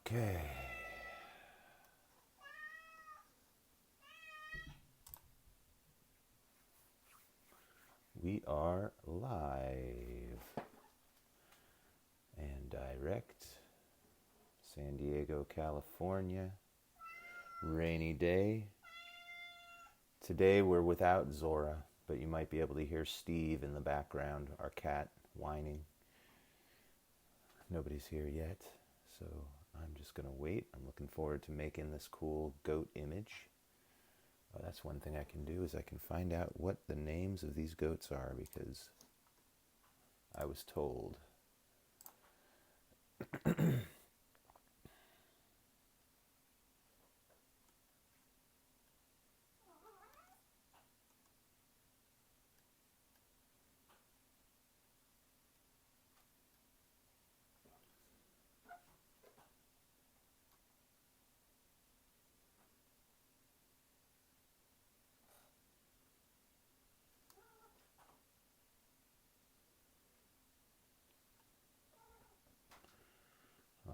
Okay. We are live and direct. San Diego, California. Rainy day. Today we're without Zora, but you might be able to hear Steve in the background, our cat, whining. Nobody's here yet, so I'm just going to wait. I'm looking forward to making this cool goat image. That's one thing I can do is I can find out what the names of these goats are because I was told.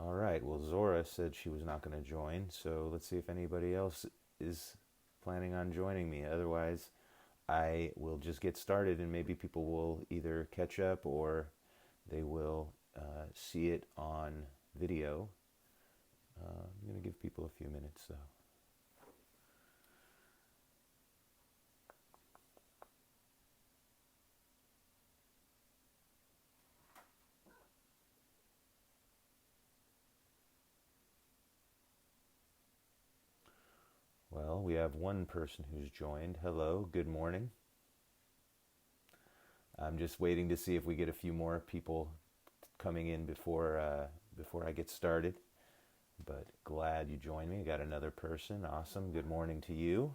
All right, well, Zora said she was not going to join, so let's see if anybody else is planning on joining me. Otherwise, I will just get started and maybe people will either catch up or they will see it on video. I'm going to give people a few minutes though. Well, we have one person who's joined. Hello, good morning. I'm just waiting to see if we get a few more people coming in before I get started. But glad you joined me. Got another person. Awesome. Good morning to you.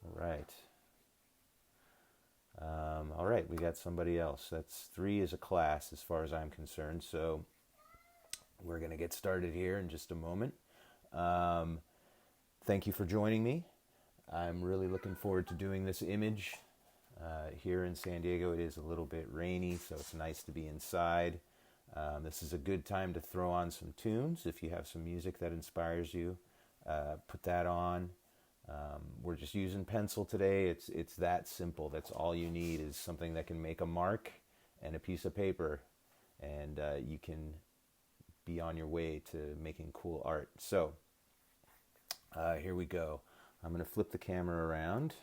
All right. All right, we got somebody else. That's 3 as a class as far as I'm concerned. So we're going to get started here in just a moment. Thank you for joining me. I'm really looking forward to doing this image. Here in San Diego, it is a little bit rainy, so it's nice to be inside. This is a good time to throw on some tunes. If you have some music that inspires you, put that on. We're just using pencil today. It's that simple. That's all you need is something that can make a mark and a piece of paper, and you can be on your way to making cool art. So here we go. I'm going to flip the camera around.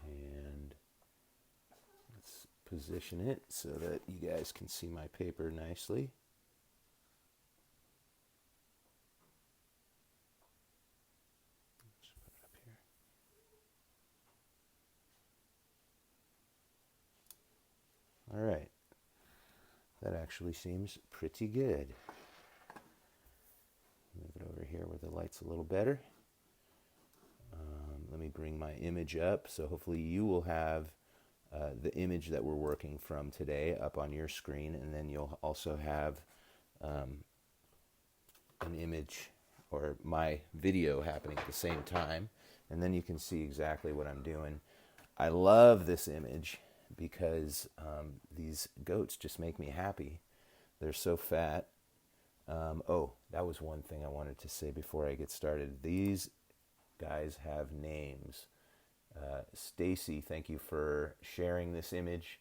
And let's position it so that you guys can see my paper nicely. Just put it up here. All right. That actually seems pretty good. Move it over here where the light's a little better. Let me bring my image up. So hopefully you will have the image that we're working from today up on your screen, and then you'll also have an image or my video happening at the same time, and then you can see exactly what I'm doing. I love this image because these goats just make me happy. They're so fat. Oh, that was one thing I wanted to say before I get started. These guys have names. Stacy, thank you for sharing this image.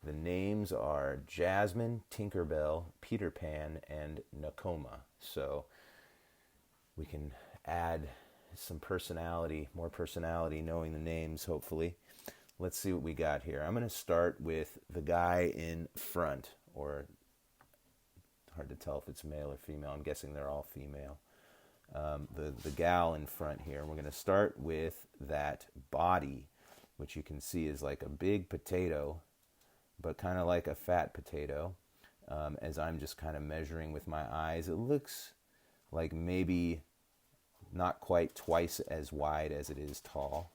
The names are Jasmine, Tinkerbell, Peter Pan, and Nakoma. So we can add some personality, more personality, knowing the names, hopefully. Let's see what we got here. I'm going to start with the guy in front, or hard to tell if it's male or female. I'm guessing they're all female. The gal in front here. We're going to start with that body, which you can see is like a big potato, but kind of like a fat potato. As I'm just kind of measuring with my eyes, it looks like maybe not quite twice as wide as it is tall.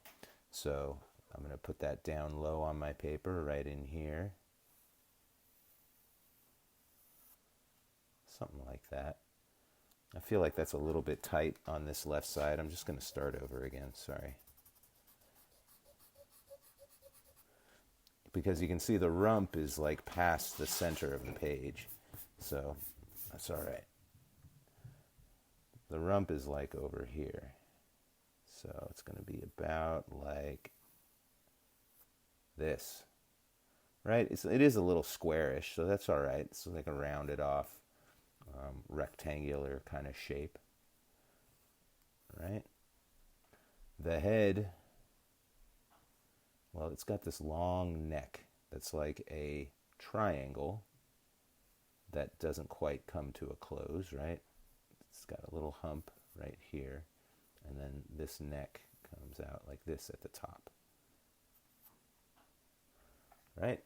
So I'm going to put that down low on my paper right in here. Something like that. I feel like that's a little bit tight on this left side. I'm just going to start over again. Sorry. because you can see the rump is like past the center of the page. So that's all right. The rump is like over here. So it's going to be about like this, right? It is a little squarish, so that's all right. It's like a rounded off rectangular kind of shape, right? The head, well, it's got this long neck that's like a triangle that doesn't quite come to a close, right? It's got a little hump right here, and then this neck comes out like this at the top, right?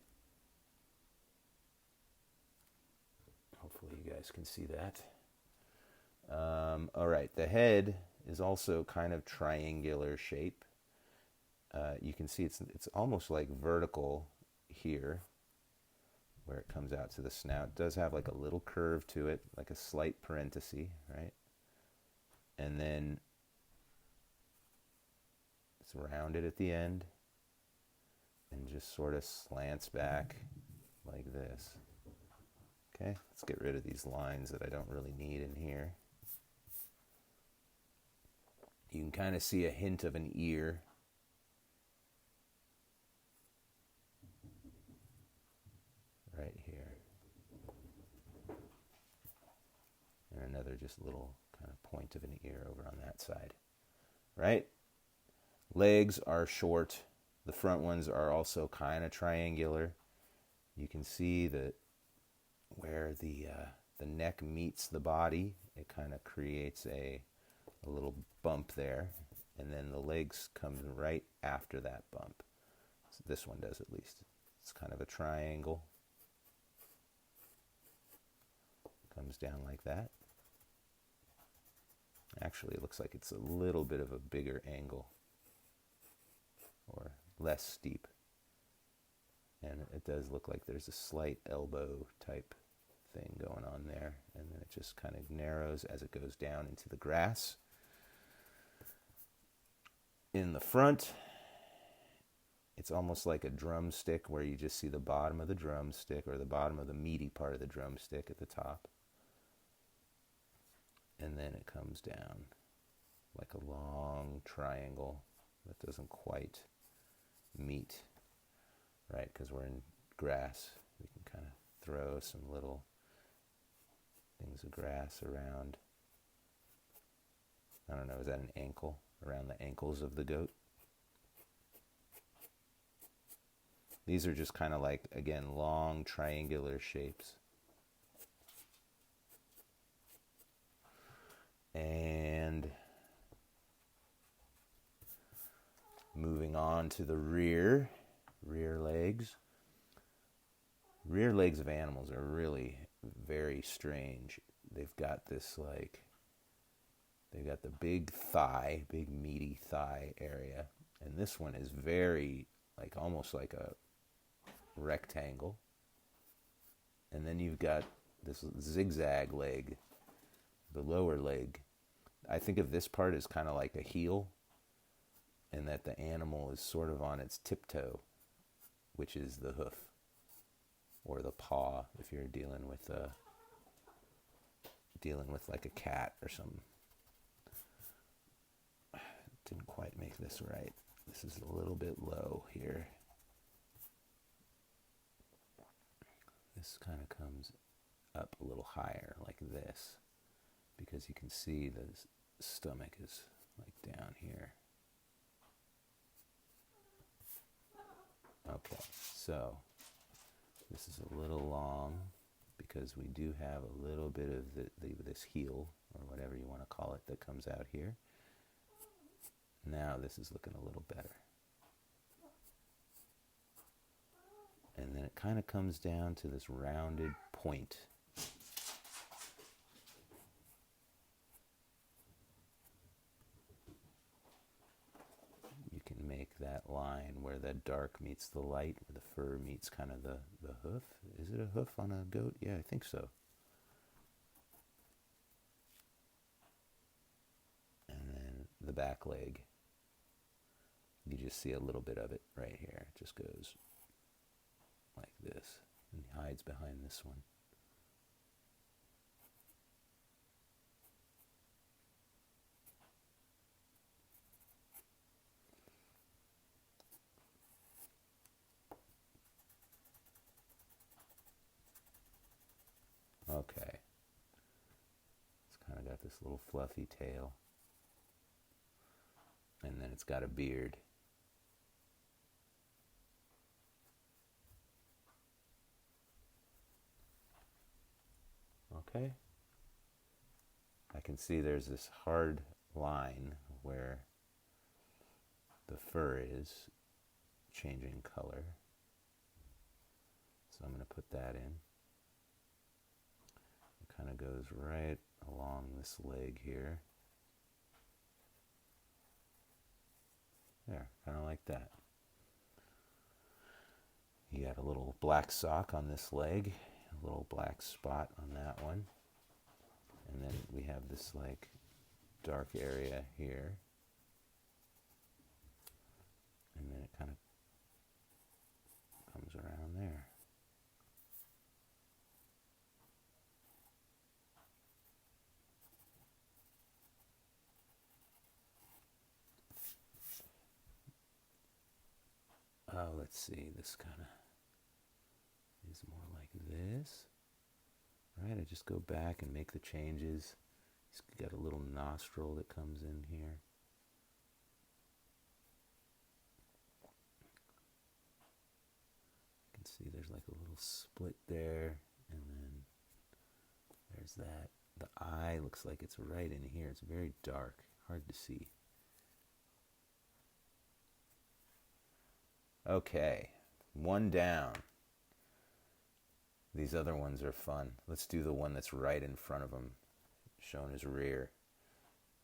Hopefully you guys can see that. All right, the head is also kind of triangular shape. You can see it's almost like vertical here, where it comes out to the snout. It does have like a little curve to it, like a slight parenthesis, right? And then it's rounded at the end and just sort of slants back like this. Okay, let's get rid of these lines that I don't really need in here. You can kind of see a hint of an ear. Right here. And another just little kind of point of an ear over on that side. Right? Legs are short. The front ones are also kind of triangular. You can see that where the neck meets the body, it kind of creates a little bump there, and then the legs come right after that bump. So this one does, at least. It's kind of a triangle. Comes down like that. Actually, it looks like it's a little bit of a bigger angle, or less steep. And it does look like there's a slight elbow type thing going on there, and then it just kind of narrows as it goes down into the grass. In the front, it's almost like a drumstick, where you just see the bottom of the drumstick, or the bottom of the meaty part of the drumstick at the top. And then it comes down like a long triangle that doesn't quite meet, right? Because we're in grass. We can kind of throw some little things of grass around. I don't know, is that an ankle? Around the ankles of the goat? These are just kind of like, again, long triangular shapes. And moving on to the rear legs. Rear legs of animals are really very strange. They've got this they've got the big meaty thigh area. And this one is very, almost like a rectangle. And then you've got this zigzag leg, the lower leg. I think of this part as kind of like a heel, and that the animal is sort of on its tiptoe, which is the hoof, or the paw, if you're dealing with like a cat or something. Didn't quite make this right. This is a little bit low here. This kind of comes up a little higher, like this, because you can see the stomach is like down here. Okay, so this is a little long because we do have a little bit of this heel, or whatever you want to call it, that comes out here. Now this is looking a little better. And then it kind of comes down to this rounded point. You can make that line where the dark meets the light, where the fur meets kind of the hoof. Is it a hoof on a goat? Yeah, I think so. And then the back leg. You just see a little bit of it right here. It just goes hides behind this one. Okay. It's kind of got this little fluffy tail. And then it's got a beard. Okay. I can see there's this hard line where the fur is changing color. So I'm going to put that in. It kind of goes right along this leg here. There, kind of like that. You got a little black sock on this leg, a little black spot on that one. And then we have this like dark area here. And then it kind of comes around there. Oh, let's see, this kind of is more like this. All right, I just go back and make the changes. He's got a little nostril that comes in here. You can see there's like a little split there, and then there's that. The eye looks like it's right in here. It's very dark, hard to see. Okay, one down. These other ones are fun. Let's do the one that's right in front of him, showing his rear.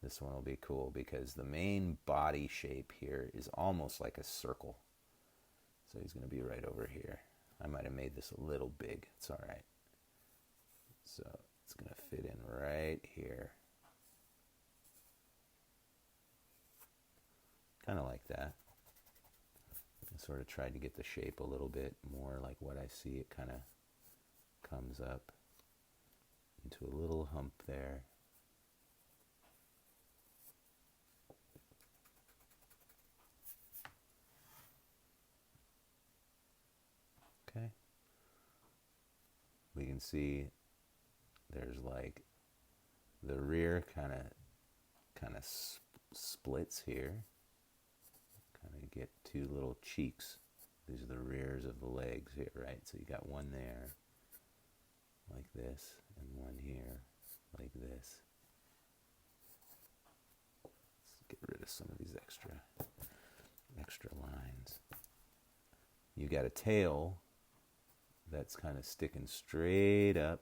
This one will be cool because the main body shape here is almost like a circle. So he's going to be right over here. I might have made this a little big. It's all right. So it's going to fit in right here. Kind of like that. I sort of tried to get the shape a little bit more like what I see. It kind of comes up into a little hump there. Okay. We can see there's like the rear kind of splits here. Kind of get two little cheeks. These are the rears of the legs here, right? So you got one there, like this, and one here, like this. Let's get rid of some of these extra lines. You got a tail that's kind of sticking straight up.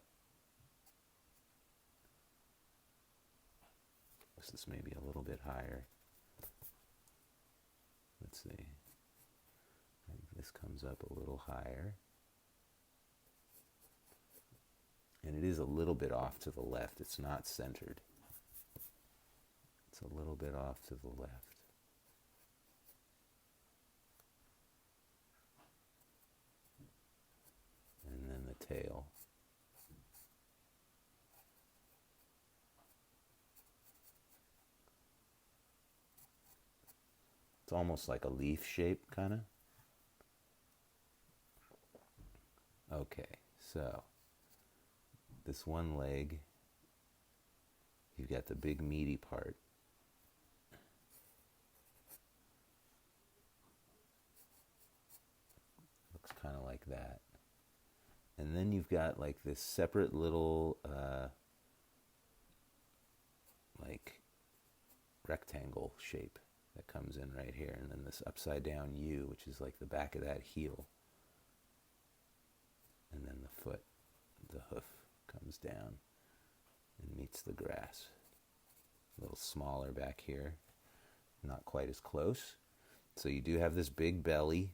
This is maybe a little bit higher. Let's see. I think this comes up a little higher. And it is a little bit off to the left. It's not centered. It's a little bit off to the left. And then the tail. It's almost like a leaf shape, kind of. Okay, so this one leg, you've got the big meaty part. Looks kind of like that. And then you've got like this separate little like rectangle shape that comes in right here, and then this upside down U, which is like the back of that heel, and then the foot, the hoof comes down and meets the grass. A little smaller back here, not quite as close. So you do have this big belly,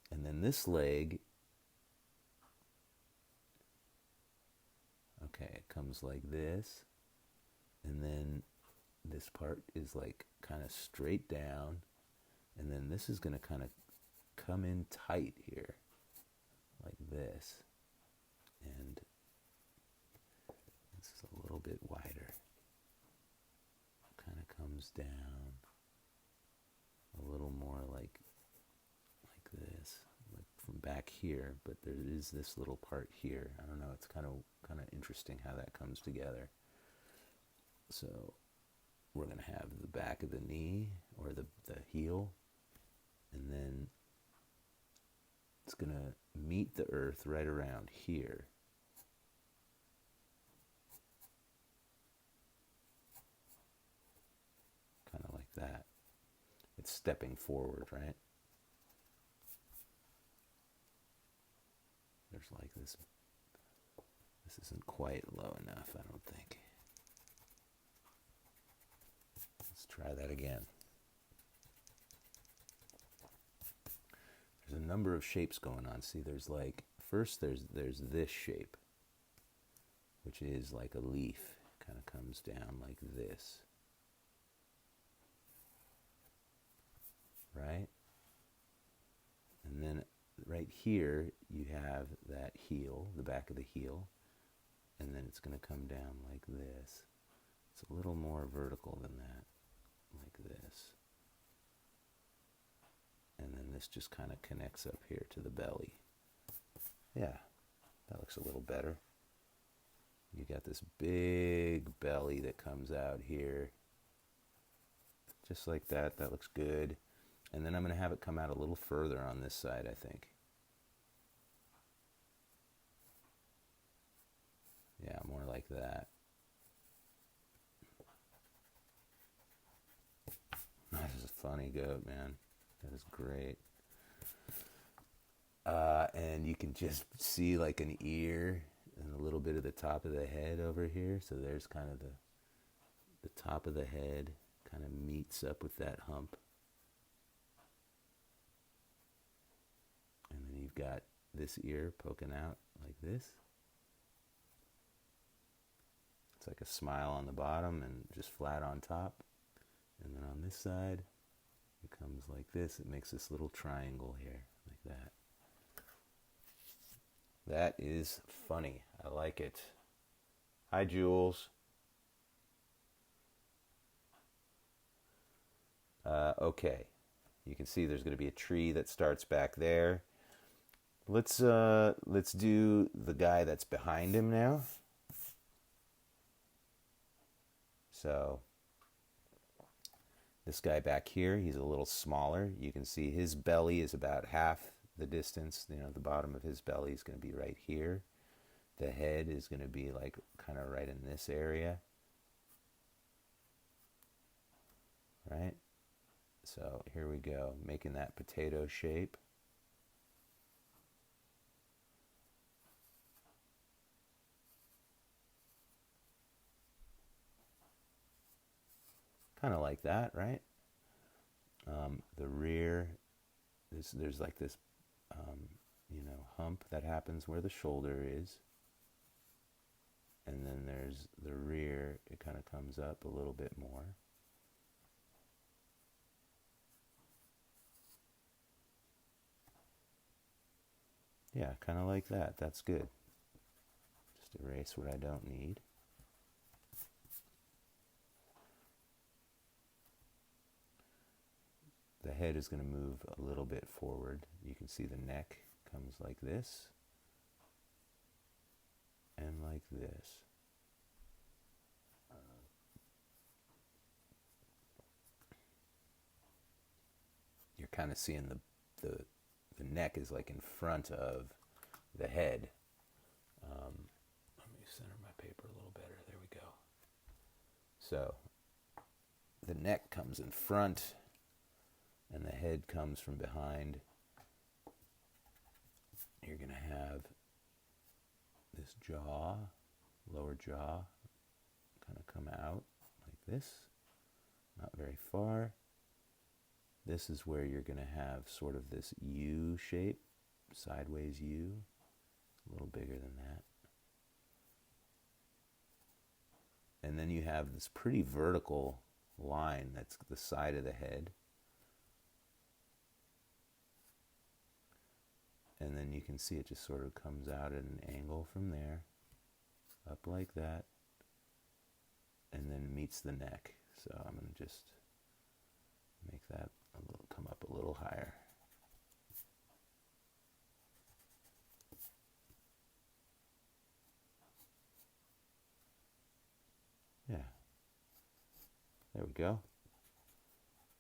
and then this leg, okay, it comes like this, and then this part is like kind of straight down, and then this is going to kind of come in tight here, like this. And this is a little bit wider. Kind of comes down a little more like this, like from back here, but there is this little part here. I don't know, it's kind of interesting how that comes together. So we're going to have the back of the knee, or the heel, and then it's going to meet the earth right around here. Kind of like that. It's stepping forward, right? There's like this. This isn't quite low enough, I don't think. Let's try that again. There's a number of shapes going on. See, there's like, first there's this shape, which is like a leaf. Kind of comes down like this. Right? And then right here you have that heel, the back of the heel, and then it's going to come down like this. It's a little more vertical than that, like this. And then this just kind of connects up here to the belly. Yeah, that looks a little better. You got this big belly that comes out here. Just like that. That looks good. And then I'm going to have it come out a little further on this side, I think. Yeah, more like that. That is a funny goat, man. That is great. And you can just see like an ear and a little bit of the top of the head over here. So there's kind of the top of the head kind of meets up with that hump. And then you've got this ear poking out like this. It's like a smile on the bottom and just flat on top. And then on this side, it comes like this. It makes this little triangle here, like that. That is funny. I like it. Hi, Jules. Okay. You can see there's going to be a tree that starts back there. Let's do the guy that's behind him now. So this guy back here, he's a little smaller. You can see his belly is about half the distance. You know, the bottom of his belly is going to be right here. The head is going to be like kind of right in this area. Right? So here we go, making that potato shape. Kind of like that, right? The rear, there's like this, hump that happens where the shoulder is. And then there's the rear, it kind of comes up a little bit more. Yeah, kind of like that. That's good. Just erase what I don't need. The head is going to move a little bit forward. You can see the neck comes like this and like this. You're kind of seeing the neck is like in front of the head. Let me center my paper a little better. There we go. So the neck comes in front and the head comes from behind. You're going to have this jaw, lower jaw, kind of come out like this, not very far. This is where you're going to have sort of this U shape, sideways U, a little bigger than that. And then you have this pretty vertical line that's the side of the head. And then you can see it just sort of comes out at an angle from there, up like that, and then meets the neck. So I'm going to just make that come up a little higher. Yeah, there we go.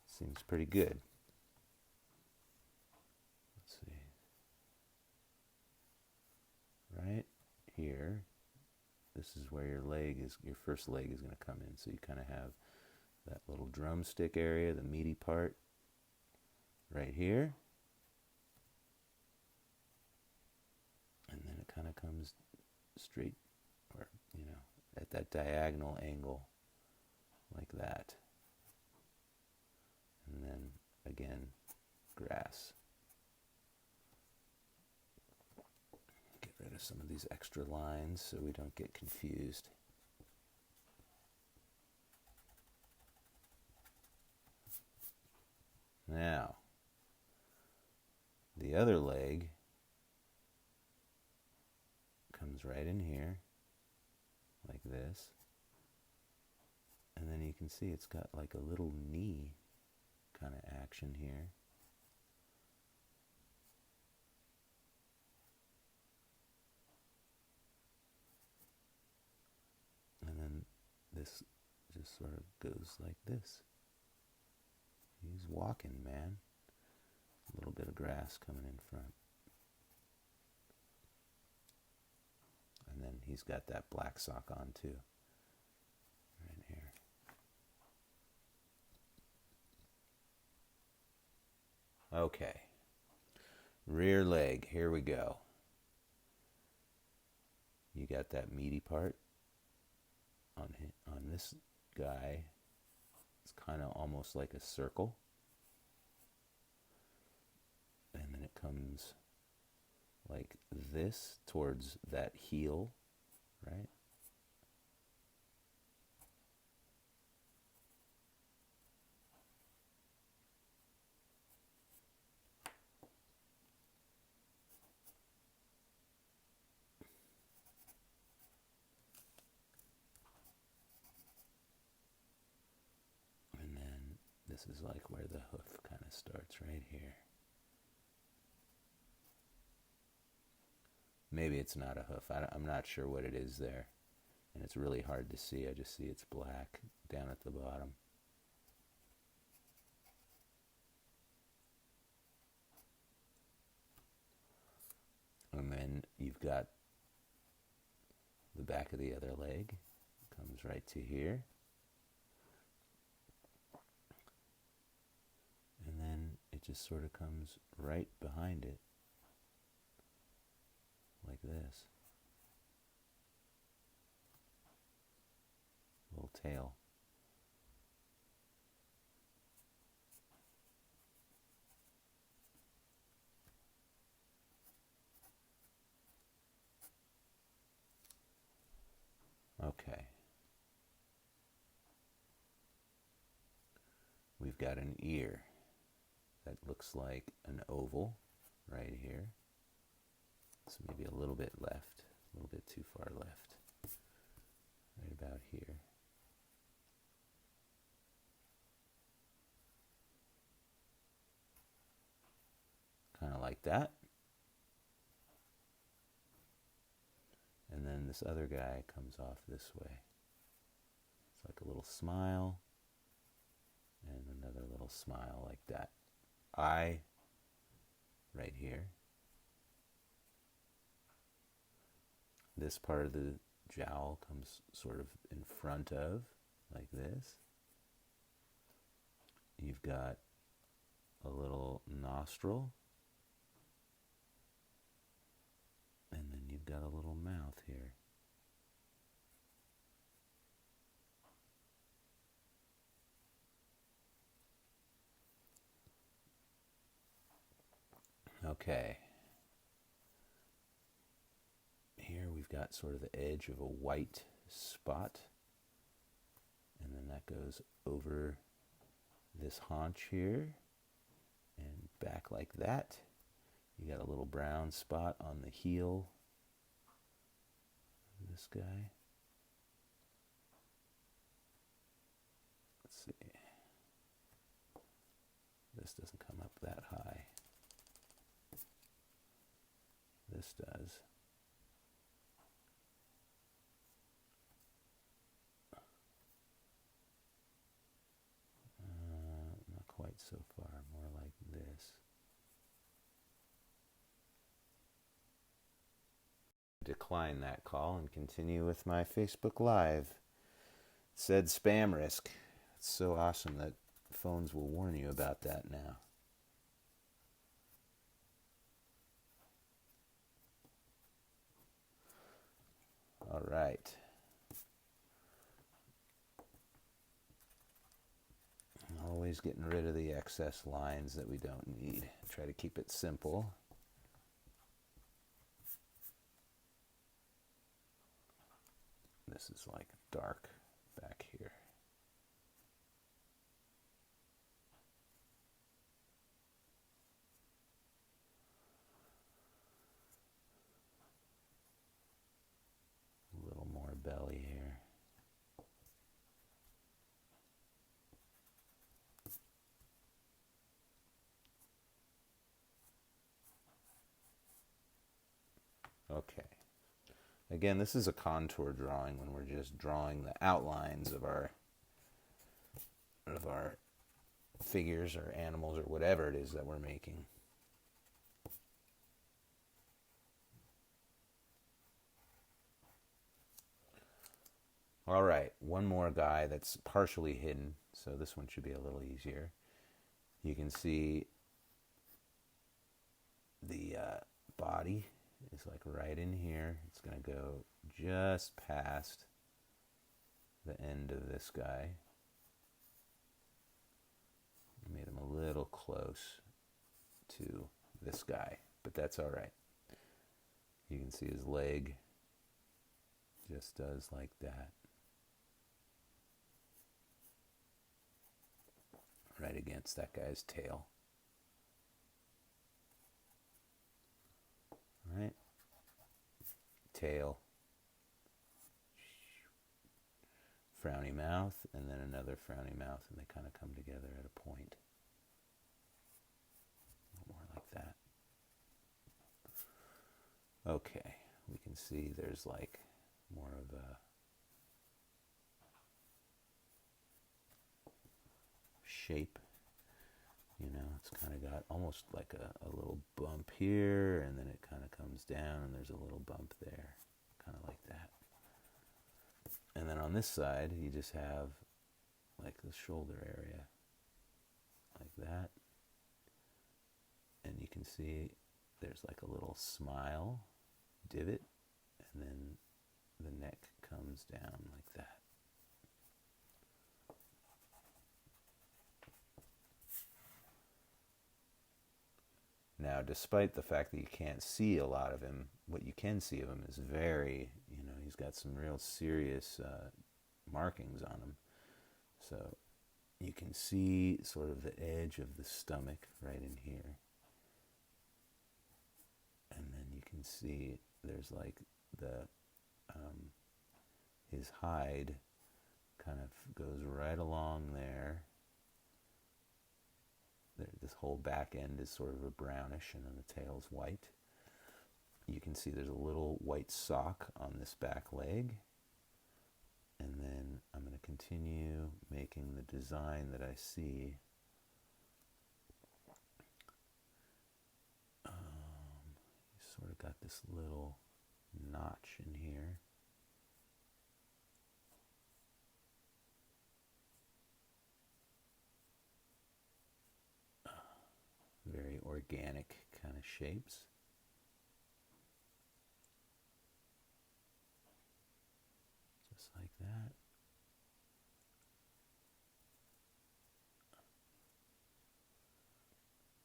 Seems pretty good. Let's see. Right here, this is where your first leg is going to come in. So you kind of have that little drumstick area, the meaty part, right here. And then it kind of comes straight, or, at that diagonal angle, like that. And then, again, grass. Get rid of some of these extra lines so we don't get confused. Now, the other leg comes right in here, like this. And then you can see it's got like a little knee kind of action here. And then this just sort of goes like this. He's walking, man. A little bit of grass coming in front. And then he's got that black sock on too, right here. Okay. Rear leg, here we go. You got that meaty part on this guy. It's kind of almost like a circle. And then it comes like this towards that heel, right? And then this is like where the hoof kind of starts right here. Maybe it's not a hoof. I'm not sure what it is there. And it's really hard to see. I just see it's black down at the bottom. And then you've got the back of the other leg. Comes right to here. And then it just sort of comes right behind it. Like this. Little tail. Okay. We've got an ear that looks like an oval right here. So maybe a little bit left, a little bit too far left. Right about here. Kind of like that. And then this other guy comes off this way. It's like a little smile and another little smile like that. Eye right here. This part of the jowl comes sort of in front of, like this. You've got a little nostril. And then you've got a little mouth here. Okay. Here we've got sort of the edge of a white spot. And then that goes over this haunch here and back like that. You got a little brown spot on the heel of this guy. Let's see. This doesn't come up that high. This does. Not quite so far, more like this. Decline that call and continue with my Facebook Live. It said spam risk. It's so awesome that phones will warn you about that now. All right. Always getting rid of the excess lines that we don't need. Try to keep it simple. This is like dark back here. A little more belly here. Okay. Again, this is a contour drawing when we're just drawing the outlines of our figures or animals or whatever it is that we're making. All right, one more guy that's partially hidden, so this one should be a little easier. You can see the body is like right in here. It's going to go just past the end of this guy. I made him a little close to this guy, but that's all right. You can see his leg just does like that. Right against that guy's tail. All right. Tail. Frowny mouth, and then another frowny mouth, and they kind of come together at a point. More like that. Okay, we can see there's like more of a shape. You know, it's kind of got almost like a little bump here, and then it kind of comes down, and there's a little bump there, kind of like that. And then on this side, you just have like the shoulder area, like that. And you can see there's like a little smile divot, and then the neck comes down like that. Now, despite the fact that you can't see a lot of him, what you can see of him is very, you know, he's got some real serious markings on him. So you can see sort of the edge of the stomach right in here. And then you can see there's like the, his hide kind of goes right along there. This whole back end is sort of a brownish, and then the tail's white. You can see there's a little white sock on this back leg. And then I'm going to continue making the design that I see. Sort of got this little notch in here. Very organic kind of shapes. Just like that.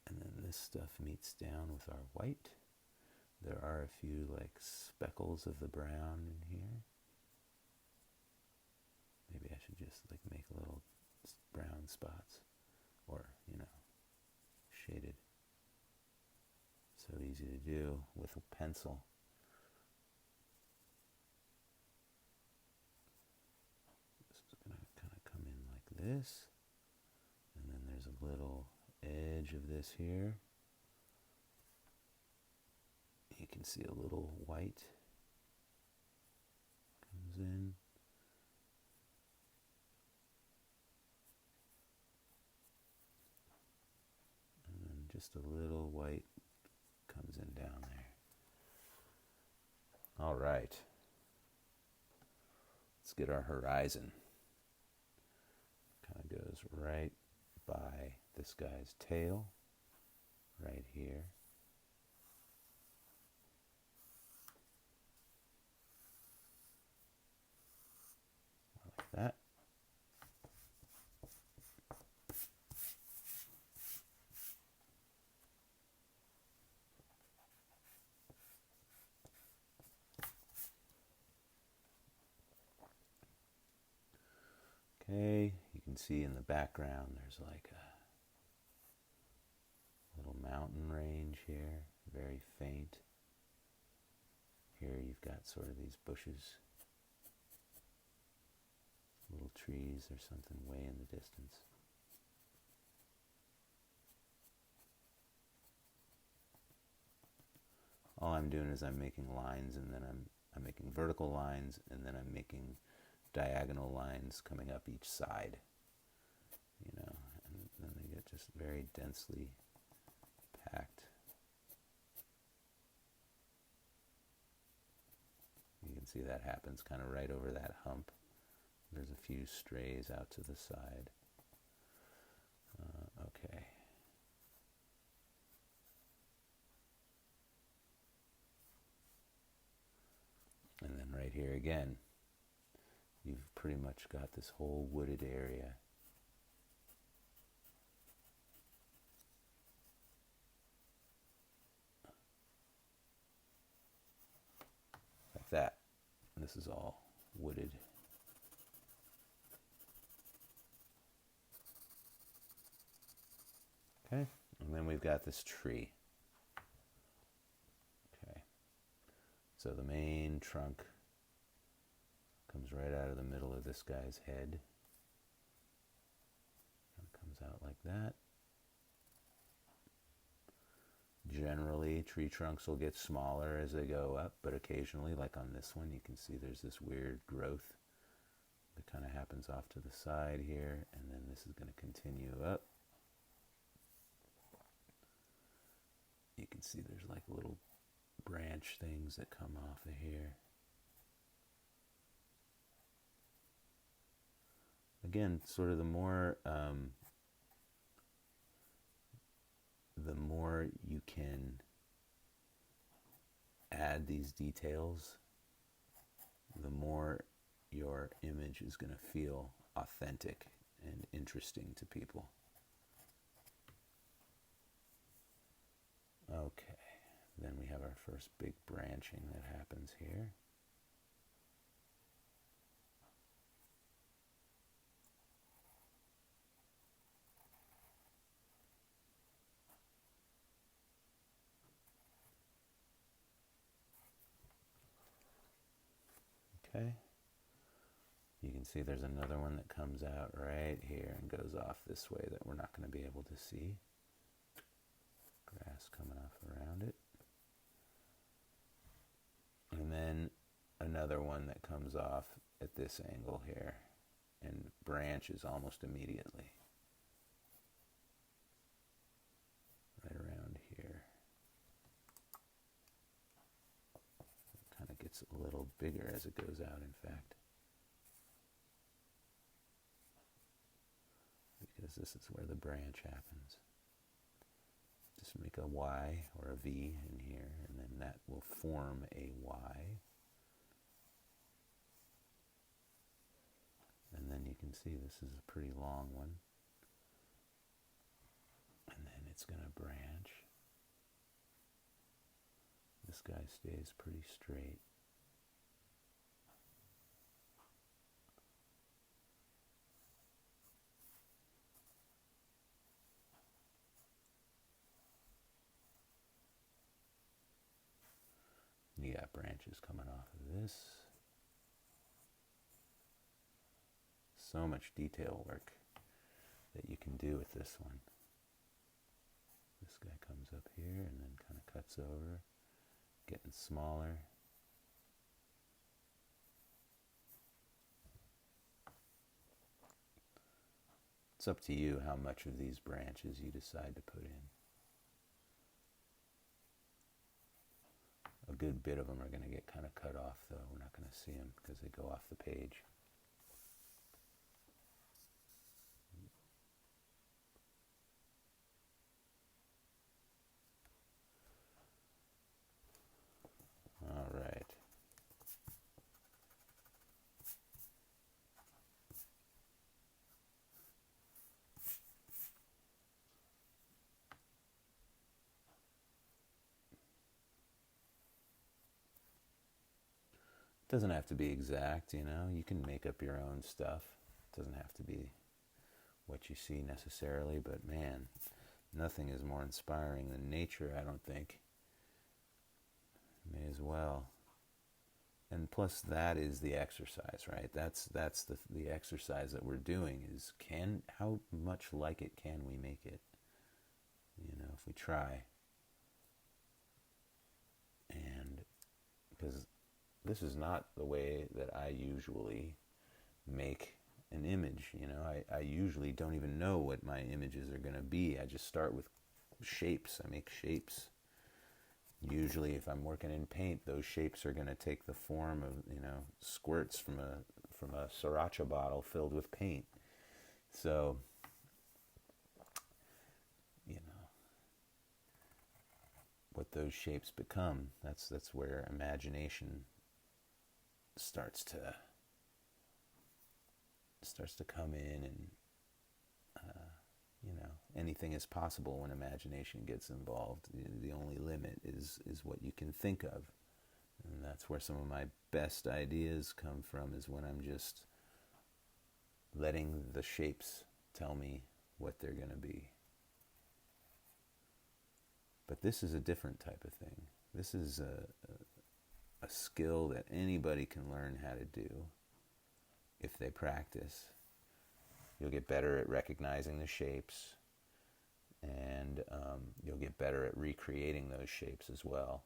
And then this stuff meets down with our white. There are a few like speckles of the brown in here. Maybe I should just like make little brown spots, or, you know, shaded So easy to do with a pencil. This is going to kind of come in like this. And then there's a little edge of this here. You can see a little white comes in. And then just a little white comes in down there. All right. Let's get our horizon. Kind of goes right by this guy's tail, right here. Like that. Okay, you can see in the background there's like a little mountain range here, very faint. Here you've got sort of these bushes, little trees or something way in the distance. All I'm doing is I'm making lines, and then I'm making vertical lines, and then I'm making diagonal lines coming up each side, and then they get just very densely packed. You can see that happens kind of right over that hump. There's a few strays out to the side. Okay. And then right here again, you've pretty much got this whole wooded area. Like that. And this is all wooded. Okay, and then we've got this tree. Okay, so the main trunk comes right out of the middle of this guy's head. And it comes out like that. Generally, tree trunks will get smaller as they go up, but occasionally, like on this one, you can see there's this weird growth that kind of happens off to the side here, and then this is going to continue up. You can see there's like little branch things that come off of here. Again, sort of the more you can add these details, the more your image is going to feel authentic and interesting to people. Okay, then we have our first big branching that happens here. Okay, you can see there's another one that comes out right here and goes off this way that we're not going to be able to see. Grass coming off around it. And then another one that comes off at this angle here and branches almost immediately. Right around here. It kind of gets a little bigger as it goes out, in fact. Because this is where the branch happens. Just make a Y or a V in here, and then that will form a Y. And then you can see this is a pretty long one. And then it's going to branch. This guy stays pretty straight. branches coming off of this. So much detail work that you can do with this one. This guy comes up here and then kind of cuts over, getting smaller. It's up to you how much of these branches you decide to put in. A good bit of them are going to get kind of cut off, though. We're not going to see them because they go off the page. All right. It doesn't have to be exact, you know. You can make up your own stuff. It doesn't have to be what you see necessarily, but man, nothing is more inspiring than nature, I don't think. May as well. And plus, that is the exercise, right? That's the exercise that we're doing is how much like it can we make it? You know, if we try. And because this is not the way that I usually make an image, you know. I usually don't even know what my images are going to be. I just start with shapes. I make shapes. Usually if I'm working in paint, those shapes are going to take the form of, you know, squirts from a sriracha bottle filled with paint. So, you know, what those shapes become, that's where imagination starts to come in, and you know, anything is possible when imagination gets involved. The only limit is what you can think of, and that's where some of my best ideas come from, is when I'm just letting the shapes tell me what they're going to be. But this is a different type of thing. This is a skill that anybody can learn how to do if they practice. You'll get better at recognizing the shapes, and you'll get better at recreating those shapes as well.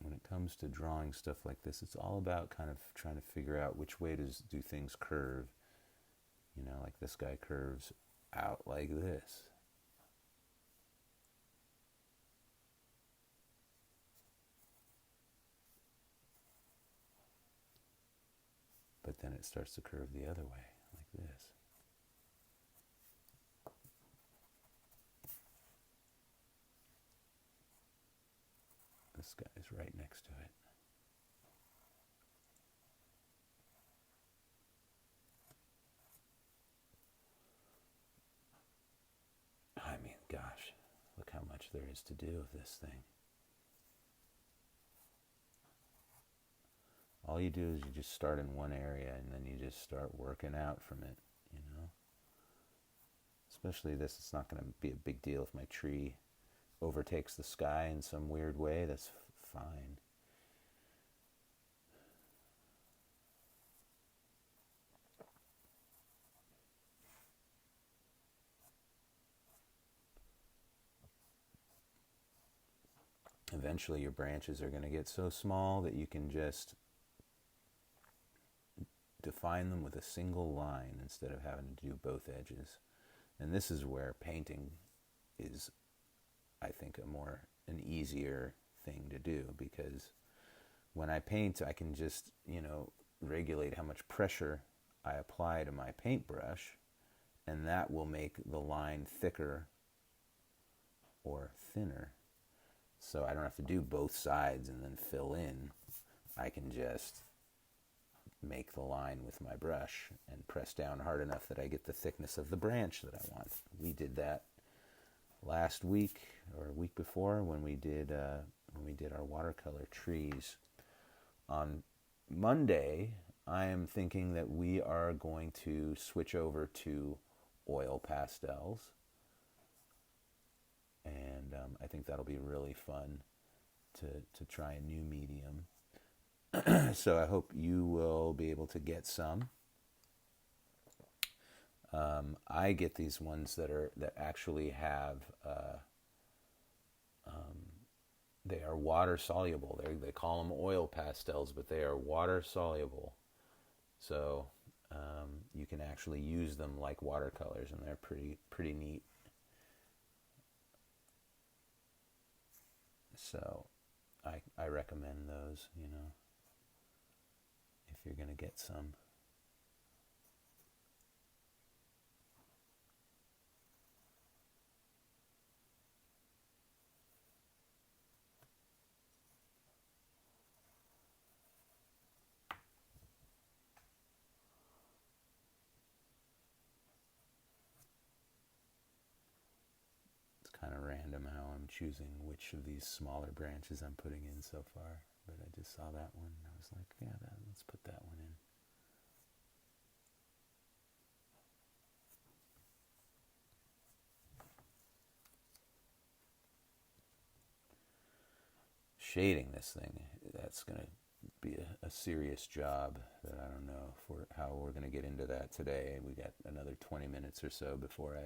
When it comes to drawing stuff like this, it's all about kind of trying to figure out which way do things curve. You know, like this guy curves out like this. But then it starts to curve the other way, like this. This guy's right next to it. I mean, gosh, look how much there is to do with this thing. All you do is you just start in one area, and then you just start working out from it, you know. Especially this, it's not going to be a big deal if my tree overtakes the sky in some weird way. That's fine. Eventually your branches are going to get so small that you can just define them with a single line instead of having to do both edges. And this is where painting is, I think, an easier thing to do, because when I paint, I can just, you know, regulate how much pressure I apply to my paintbrush, and that will make the line thicker or thinner. So I don't have to do both sides and then fill in. I can just make the line with my brush and press down hard enough that I get the thickness of the branch that I want. We did that last week or a week before when we did our watercolor trees. On Monday, I am thinking that we are going to switch over to oil pastels, and I think that'll be really fun to try a new medium. So I hope you will be able to get some. I get these ones that actually have they are water soluble. They call them oil pastels, but they are water soluble. So you can actually use them like watercolors, and they're pretty neat. So I recommend those, if you're going to get some. It's kind of random how I'm choosing which of these smaller branches I'm putting in so far, but I just saw that one and I was like, yeah, let's put that one in. Shading this thing, that's going to be a serious job that I don't know how we're going to get into that today. We got another 20 minutes or so before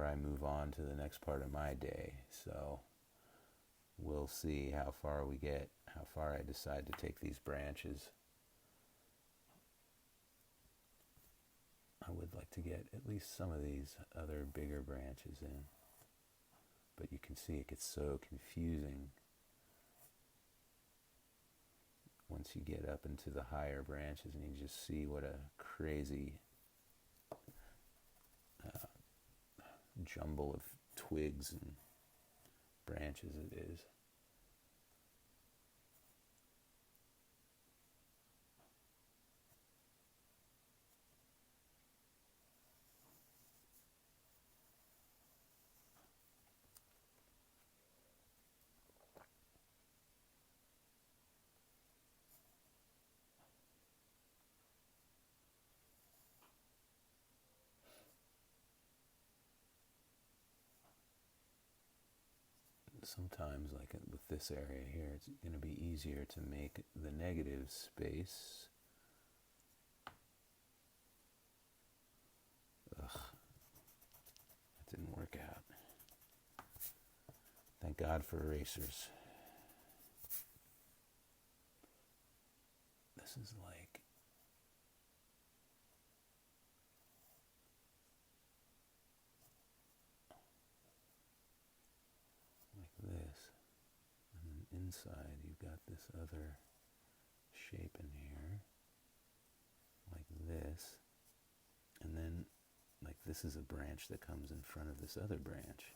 I move on to the next part of my day. So we'll see how far we get, how far I decide to take these branches. I would like to get at least some of these other bigger branches in. But you can see it gets so confusing once you get up into the higher branches and you just see what a crazy jumble of twigs and branches it is. Sometimes, like with this area here, it's going to be easier to make the negative space. Ugh, that didn't work out. Thank God for erasers. This is like this, and then inside you've got this other shape in here, like this, and then like this is a branch that comes in front of this other branch,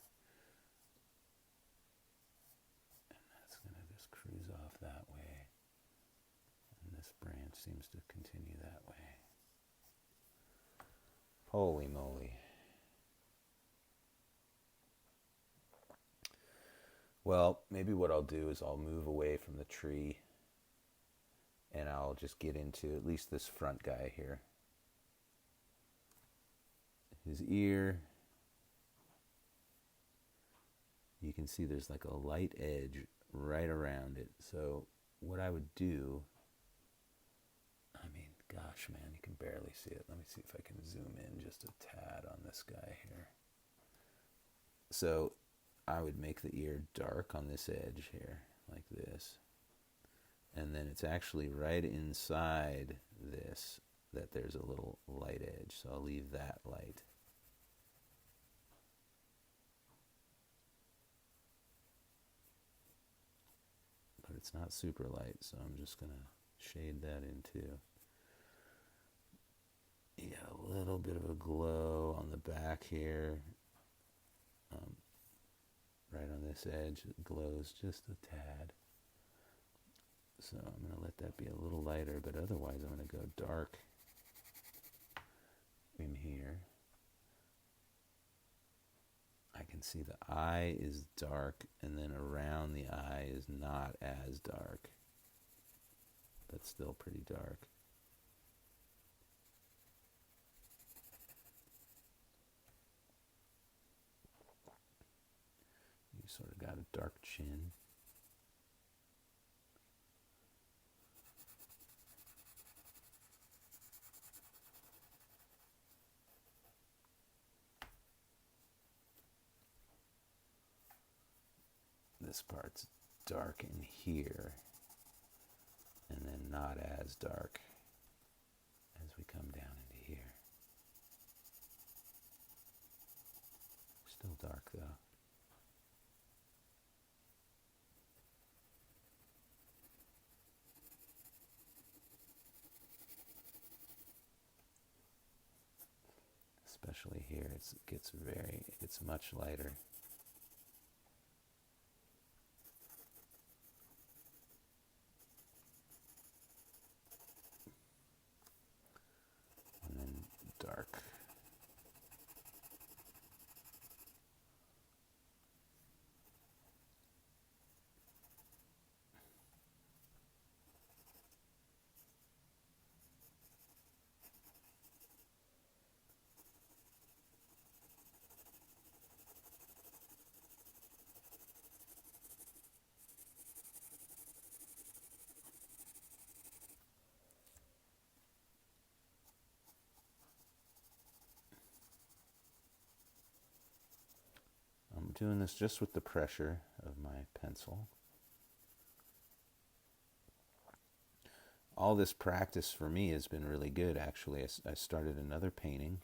and that's going to just cruise off that way, and this branch seems to continue that way. Holy moly. Well, maybe what I'll do is I'll move away from the tree and I'll just get into at least this front guy here. His ear, you can see there's like a light edge right around it. So what I would do, I mean, gosh, man, you can barely see it. Let me see if I can zoom in just a tad on this guy here. So I would make the ear dark on this edge here, like this. And then it's actually right inside this that there's a little light edge. So I'll leave that light. But it's not super light, so I'm just going to shade that in too. You got a little bit of a glow on the back here. Right on this edge, it glows just a tad. So I'm going to let that be a little lighter, but otherwise I'm going to go dark in here. I can see the eye is dark, and then around the eye is not as dark, but still pretty dark. You sort of got a dark chin. This part's dark in here, and then not as dark as we come down into here. Still dark though. Especially here, it gets much lighter. And then dark. I'm doing this just with the pressure of my pencil. All this practice for me has been really good, actually. I started another painting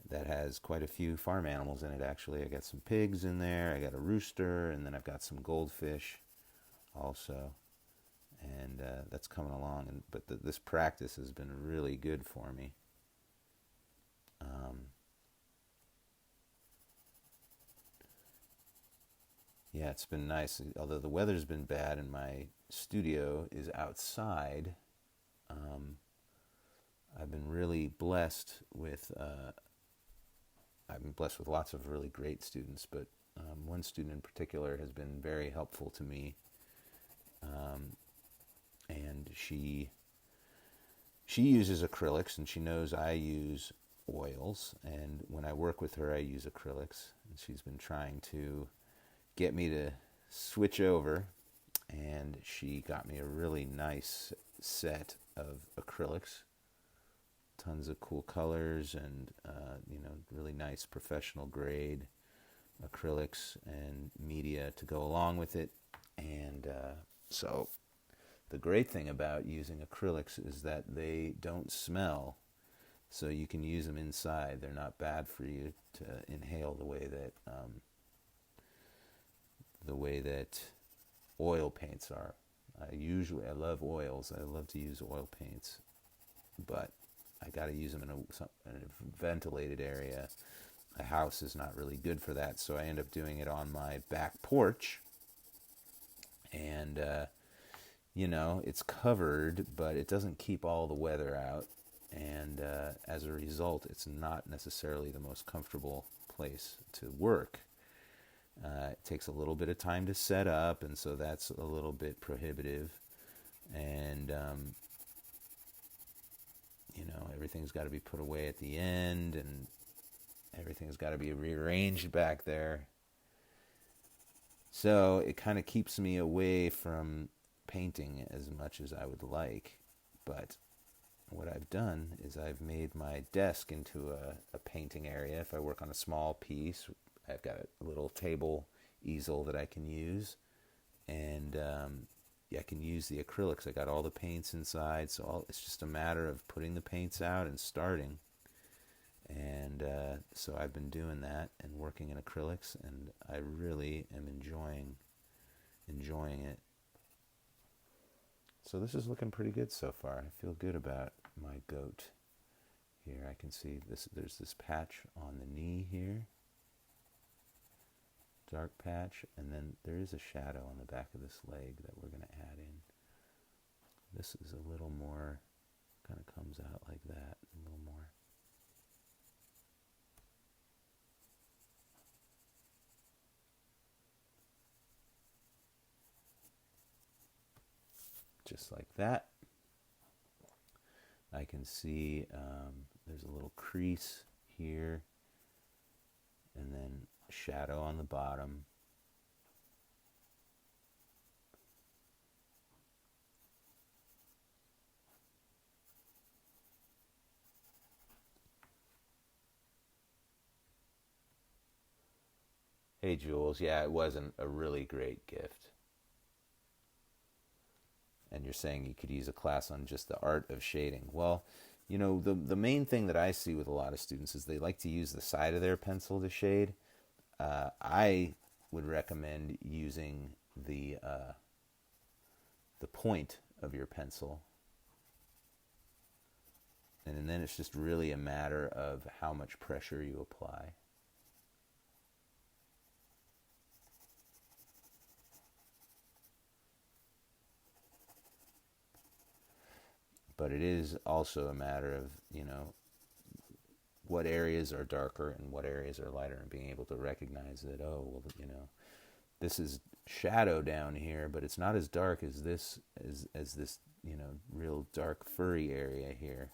that has quite a few farm animals in it, actually. I got some pigs in there, I got a rooster, and then I've got some goldfish also. And that's coming along. But this practice has been really good for me. Yeah, it's been nice. Although the weather's been bad and my studio is outside, I've been really blessed with. I've been blessed with lots of really great students, but one student in particular has been very helpful to me, and she uses acrylics, and she knows I use oils. And when I work with her, I use acrylics, and she's been trying to get me to switch over, and she got me a really nice set of acrylics, tons of cool colors, and really nice professional grade acrylics and media to go along with it. And so the great thing about using acrylics is that they don't smell, so you can use them inside. They're not bad for you to inhale the way that oil paints are. I love oils. I love to use oil paints, but I got to use them in a ventilated area. A house is not really good for that, so I end up doing it on my back porch. And it's covered, but it doesn't keep all the weather out. And as a result, it's not necessarily the most comfortable place to work. It takes a little bit of time to set up, and so that's a little bit prohibitive. And everything's got to be put away at the end, and everything's got to be rearranged back there. So it kind of keeps me away from painting as much as I would like. But what I've done is I've made my desk into a painting area. If I work on a small piece, I've got a little table easel that I can use. And I can use the acrylics. I got all the paints inside, so it's just a matter of putting the paints out and starting. And so I've been doing that and working in acrylics, and I really am enjoying it. So this is looking pretty good so far. I feel good about my goat. Here I can see there's this patch on the knee here, dark patch, and then there is a shadow on the back of this leg that we're going to add in. This is a little more, kind of comes out like that, a little more. Just like that. I can see there's a little crease here, and then shadow on the bottom. Hey Jules, yeah, it wasn't a really great gift. And you're saying you could use a class on just the art of shading. Well, you know, the main thing that I see with a lot of students is they like to use the side of their pencil to shade. I would recommend using the point of your pencil, and then it's just really a matter of how much pressure you apply. But it is also a matter of, you know, what areas are darker and what areas are lighter, and being able to recognize that, oh, well, you know, this is shadow down here, but it's not as dark as this, as this, you know, real dark furry area here.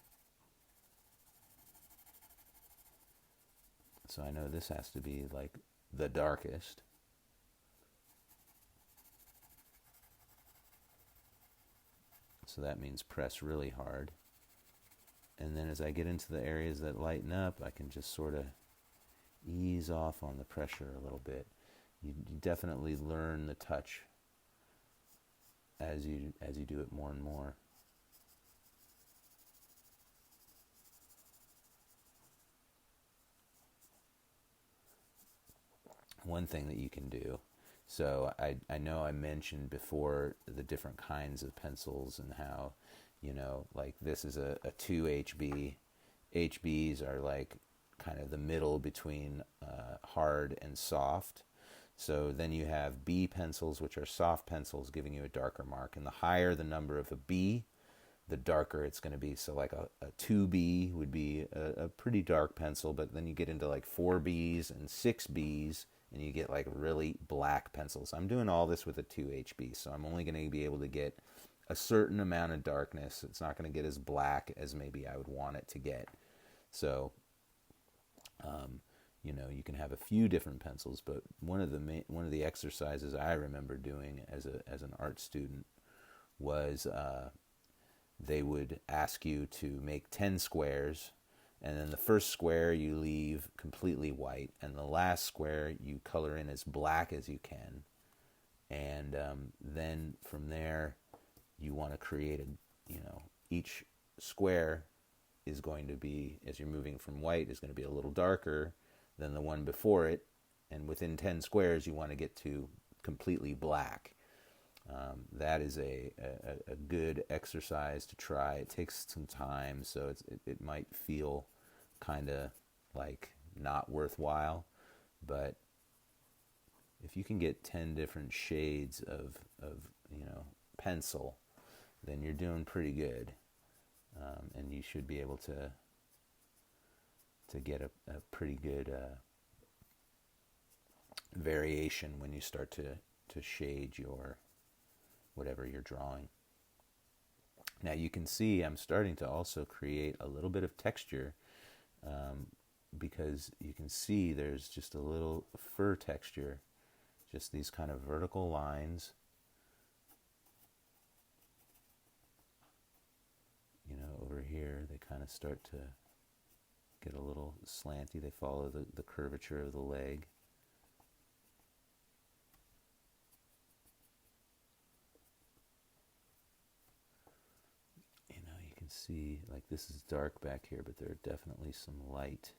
So I know this has to be like the darkest. So that means press really hard. And then as I get into the areas that lighten up, I can just sort of ease off on the pressure a little bit. You definitely learn the touch as you do it more and more. One thing that you can do, so I know I mentioned before the different kinds of pencils and how, you know, like this is a 2 HB. HBs are like kind of the middle between hard and soft. So then you have B pencils, which are soft pencils, giving you a darker mark. And the higher the number of a B, the darker it's going to be. So like a 2B would be a pretty dark pencil, but then you get into like 4Bs and 6Bs, and you get like really black pencils. I'm doing all this with a 2HB, so I'm only going to be able to get a certain amount of darkness. It's not going to get as black as maybe I would want it to get. So, you know, you can have a few different pencils, but one of the exercises I remember doing as an art student was they would ask you to make 10 squares, and then the first square you leave completely white, and the last square you color in as black as you can. And then from there, you want to create a, you know, each square is going to be, as you're moving from white, is going to be a little darker than the one before it. And within 10 squares, you want to get to completely black. That is a good exercise to try. It takes some time, so it might feel kind of like not worthwhile, but if you can get 10 different shades of you know, pencil, then you're doing pretty good, and you should be able to get a pretty good variation when you start to shade your whatever you're drawing. Now you can see I'm starting to also create a little bit of texture, because you can see there's just a little fur texture, just these kind of vertical lines. You know, over here they kind of start to get a little slanty. They follow the curvature of the leg. See, like this is dark back here, but there are definitely some light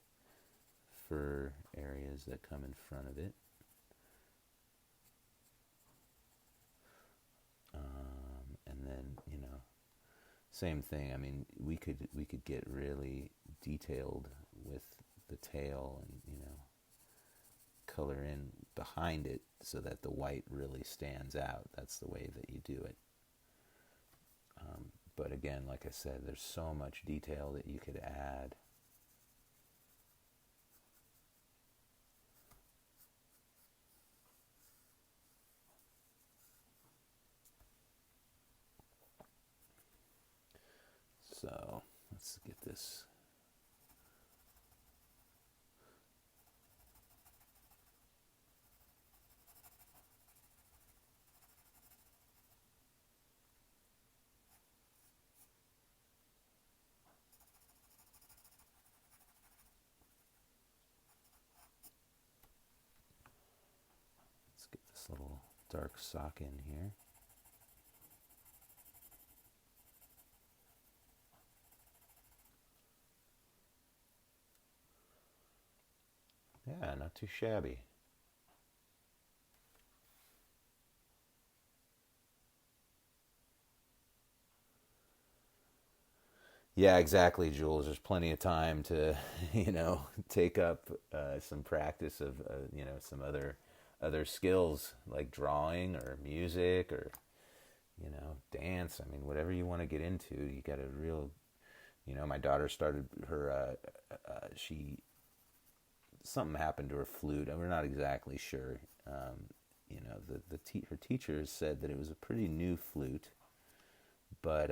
fur areas that come in front of it. And then, you know, same thing. I mean, we could get really detailed with the tail, and, you know, color in behind it so that the white really stands out. That's the way that you do it. But again, like I said, there's so much detail that you could add. So let's get this. Let's get this little dark sock in here. Yeah, not too shabby. Yeah, exactly, Jules. There's plenty of time to, take up some practice of, some other skills like drawing or music or, dance. I mean, whatever you want to get into, you got a real, my daughter started her, she, something happened to her flute, and we're not exactly sure. Her teachers said that it was a pretty new flute, but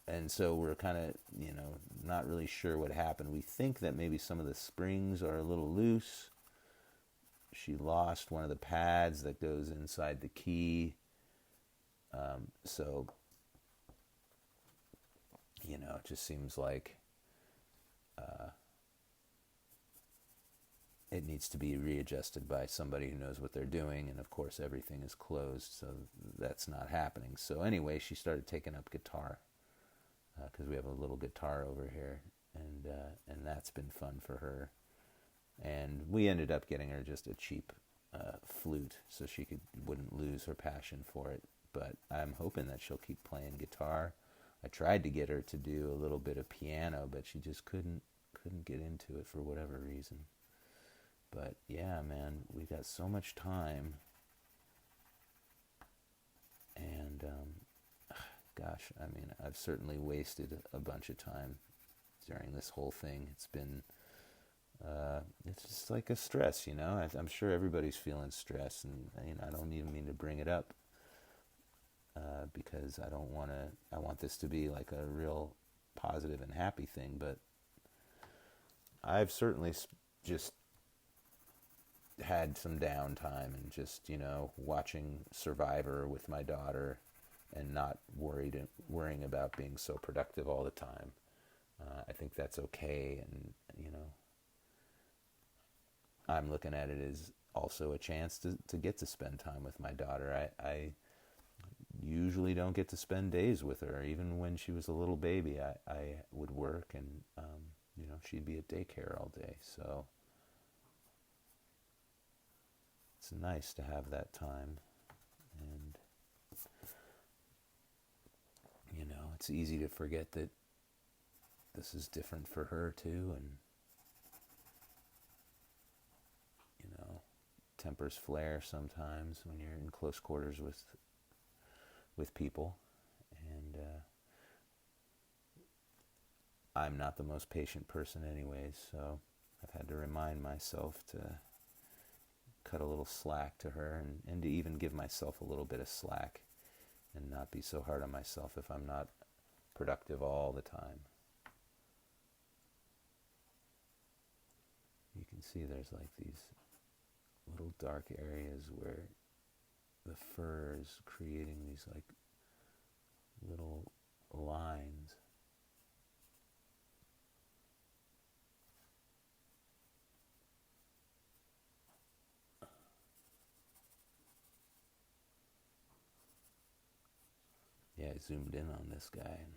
and so we're kind of not really sure what happened. We think that maybe some of the springs are a little loose. She lost one of the pads that goes inside the key. So it just seems like it needs to be readjusted by somebody who knows what they're doing, and of course everything is closed, so that's not happening. So anyway, she started taking up guitar, because we have a little guitar over here, and that's been fun for her. And we ended up getting her just a cheap flute, so she wouldn't lose her passion for it. But I'm hoping that she'll keep playing guitar. I tried to get her to do a little bit of piano, but she just couldn't get into it for whatever reason. But yeah, man, we got so much time, and gosh, I mean, I've certainly wasted a bunch of time during this whole thing. It's just like a stress, I'm sure everybody's feeling stress, and I don't even mean to bring it up, because I don't want to. I want this to be like a real positive and happy thing, but I've certainly just had some downtime and just watching Survivor with my daughter and not worrying about being so productive all the time. I think that's okay, and I'm looking at it as also a chance to get to spend time with my daughter. I usually don't get to spend days with her. Even when she was a little baby, I would work, and she'd be at daycare all day. So it's nice to have that time, and it's easy to forget that this is different for her too, and tempers flare sometimes when you're in close quarters with people, and I'm not the most patient person anyways, so I've had to remind myself to cut a little slack to her, and to even give myself a little bit of slack and not be so hard on myself if I'm not productive all the time. You can see there's like these little dark areas where the fur is creating these like little lines. Yeah, I zoomed in on this guy, and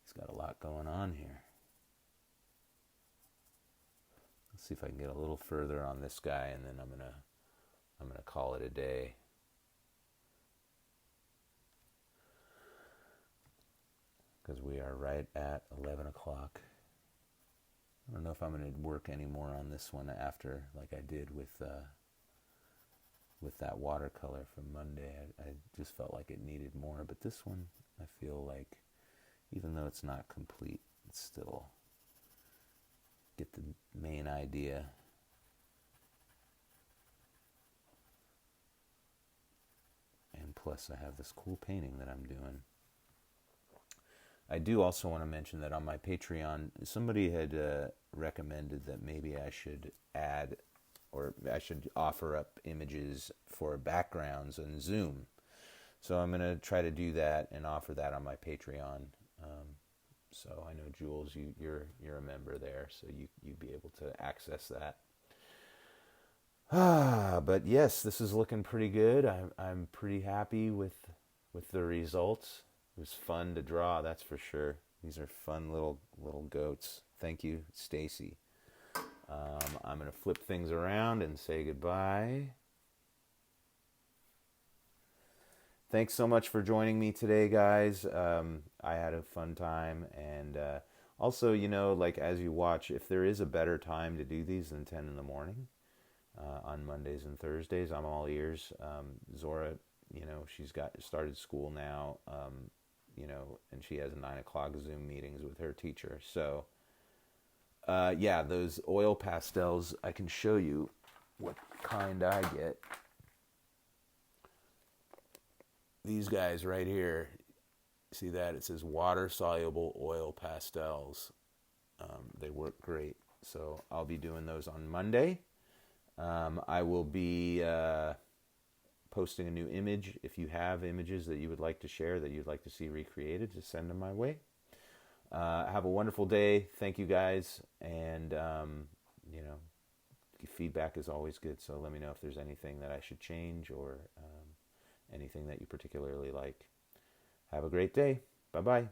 he's got a lot going on here. Let's see if I can get a little further on this guy, and then I'm gonna call it a day. Because we are right at 11 o'clock. I don't know if I'm going to work any more on this one after, like I did with with that watercolor from Monday. I just felt like it needed more, but this one, I feel like, even though it's not complete, it's still get the main idea. And plus I have this cool painting that I'm doing. I do also want to mention that on my Patreon, somebody had recommended that maybe I should add, or I should offer up images for backgrounds in Zoom. So I'm going to try to do that and offer that on my Patreon. So I know Jules, you're a member there, so you'd be able to access that. But yes, this is looking pretty good. I'm pretty happy with the results. It was fun to draw, that's for sure. These are fun little goats. Thank you, Stacy. I'm going to flip things around and say goodbye. Thanks so much for joining me today, guys. I had a fun time. And also, like as you watch, if there is a better time to do these than 10 in the morning on Mondays and Thursdays, I'm all ears. Zora, she's started school now, and she has 9 o'clock Zoom meetings with her teacher. So, yeah, those oil pastels, I can show you what kind I get. These guys right here, see that? It says water-soluble oil pastels. They work great. So I'll be doing those on Monday. I will be posting a new image. If you have images that you would like to share, that you'd like to see recreated, just send them my way. Have a wonderful day. Thank you, guys. And, feedback is always good. So let me know if there's anything that I should change or anything that you particularly like. Have a great day. Bye-bye.